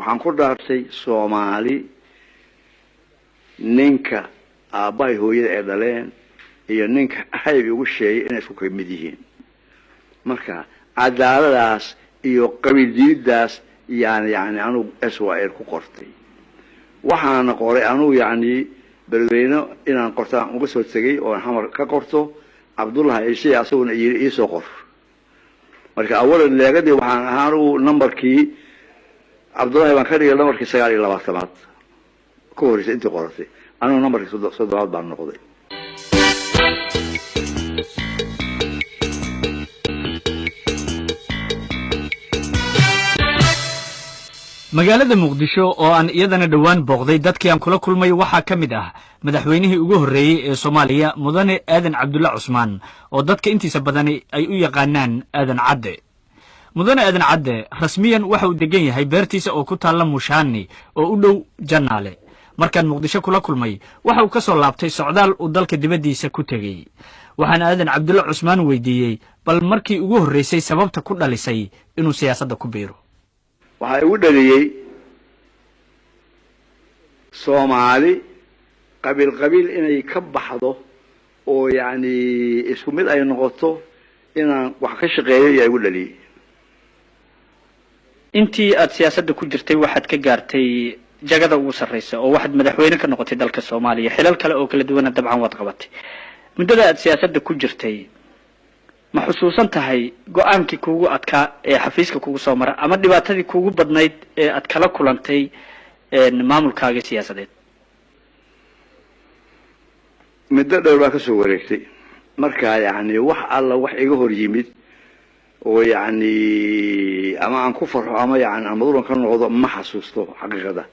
waxaan ku dhaartay Soomaali ninka aabbahay hooyada ay dhaleen iyo ninka hayb ugu sheegay inay isku mid yihiin marka cadaaladaas iyo qabiildiidaas yani anu SYL ku qortay waxaan qoray anu yani balweyno inaan qortaan uga soo tagay oo xamar ka qorto Abdullah Eeshay asaguna ii soo qor marka awalan leegadii waxaan ahaanu numberkii Abdullah baan ka dhigay numberkii 29 ku horeysay intii qortay anu numberkii 7 baan noqday magaalada Muqdisho oo aan iyadana dhawaan booqday dadkii aan kula kulmay waxa kamid ah madaxweynihii ugu horeeyay ee Soomaaliya mudane Aadan Cabdulla Cusmaan oo dadka intiisa badan ay u yaqaanaan Aadan Cadde mudane Aadan Cadde rasmiyan waxa uu degan yahay beertiisa oo ku taala Mushaani oo u dhow Janaale markaan Muqdisho kula kulmay waxa uu ka soo laabtay socdaal uu dalka dibadiisa ku tagay waxaan Aadan Cabdulla Cusmaan weydiiyay bal markii ugu horeysay sababta ku dhalisay inuu siyaasadda ku biiro waxay u dhaliyay Soomaali qabiil inay ka baxdo oo yani isku mid ay noqoto inaan wax ka shaqeeyo ay u dhaliyay intii aad siyaasadda ku jirtay waxaad ka gaartay jagada ugu sarreysa oo waxaad madaxweyne ka noqotay dalka Soomaaliya xilal kale oo kala duwan dabcan waad qabatay muddada aad siyaasadda ku jirtay ma xusuusan tahay go'aankii kuugu adkaa ee xafiiska kuugu soo mara ama dhibaatadii kuugu badnayd ee aad kala kulantay maamulkaaga siyaasadeed midda dheer baa ka soo wareegtay marka yani wax alla wax iga hor yimid oo yani ama aan ku farxo ama yani aan maduran ka noqdo ma xasuusto xaqiiqada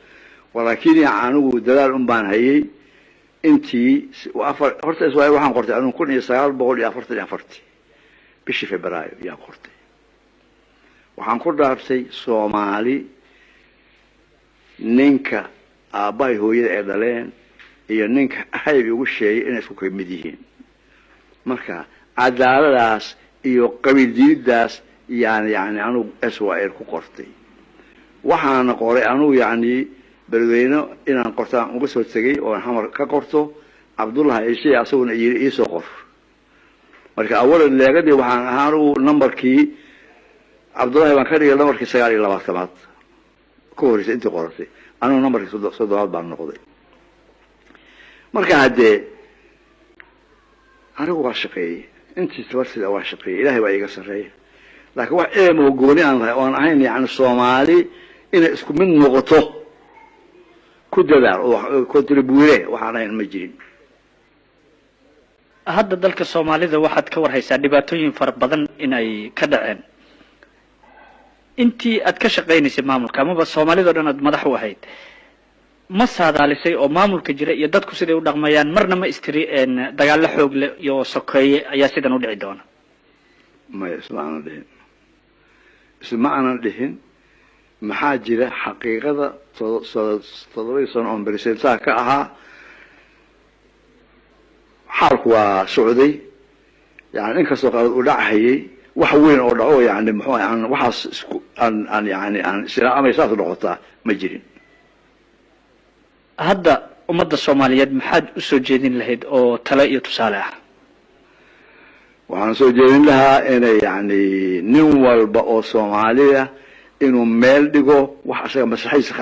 walaakiin anigu dadaal baan hayay intii horta waxaan qortay anigu 1944 bishii Febraayo yaa qortay waxaan ku dhaartay Soomaali ninka aabbahay hooyada ay dhaleen iyo ninka hayb ugu sheegay inay isku mid yihiin marka cadaaladaas iyo qabiildiidaas yani anu SYL ku qortay waxaan qoray anu yani balweyno inaan qortaan uga soo tagay oo xamar ka qorto Abdullah Eeshay asaguna ii soo qor marka awalan leegadii waxaan ahaanu numberkii Abdullah baan ka dhigay numberkii 29 ku horeysay intii qortay anu numberkii 7 baan noqday marka hadee anigu waa shaqeeyay intii tabartida waa shaqeeyay Ilaahay baa iga sareeyay laakiin wax eemo gooni aan ahayn yani Soomaali inay isku mid noqoto ku dadaal oo contribute waxaan ahayn ma jirin hadda dalka Soomaalida waxaad ka warhaysaa dhibaatooyin fara badan in ay ka dhaceen intii aad ka shaqeynaysa maamulka ama Soomaalida dhan aad madax u ahayd ma saadaalisay oo maamulka jira iyo dadku siday u dhaqmayaan marna ma istiri dagaal la xoog leh iyo sokeeye ayaa sidan u dhici doona ma ismaanan dhihin maxaa jira xaqiiqada toddobaysan oo presidenta ka ahaa xalku waa socday yani inkastoo qalad u dhacayay wax weyn oo dhaco yani muxuu aan waxaas aan yani aan islaamay saas noqotaa ma jirin hadda ummadda Soomaaliyeed maxaad u soo jeedin lahayd oo talo iyo tusaale ah waxaan soo jeedin lahaa inay yani nin walba oo Soomaaliya inuu meel dhigo wax asaga maslaxadiisa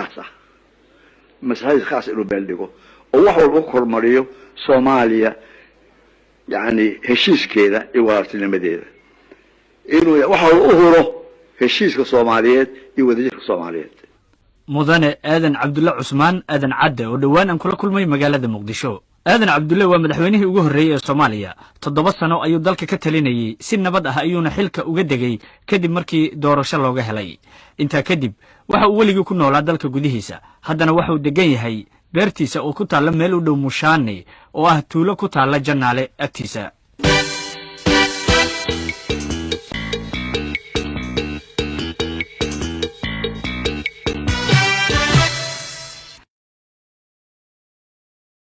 khaas inuu meel dhigo oo wax walba ku kormariyo Soomaaliya يعني هشيس كذا يوارد المدينة إنه وحول أهره هشيس كصوماليات يوديك الصوماليات مدن آذن عبد الله عثمان آذن عدة ودوان أن كل ما مجال مقدشو آذن عبد الله ومدحوينه وجوه الرئيس الصومالية تضبطنا أيو ذلك كتليني سن بدأها أيون حلك وجدجي كدب مركي دور شلو جهلي أنت كدب وحول يكون ولا ذلك جديهسا هذا وحول دجاي هي beertiisa oo ku taala meel u dhow Mushaani oo ah tuulo ku taala Janaale agtiisa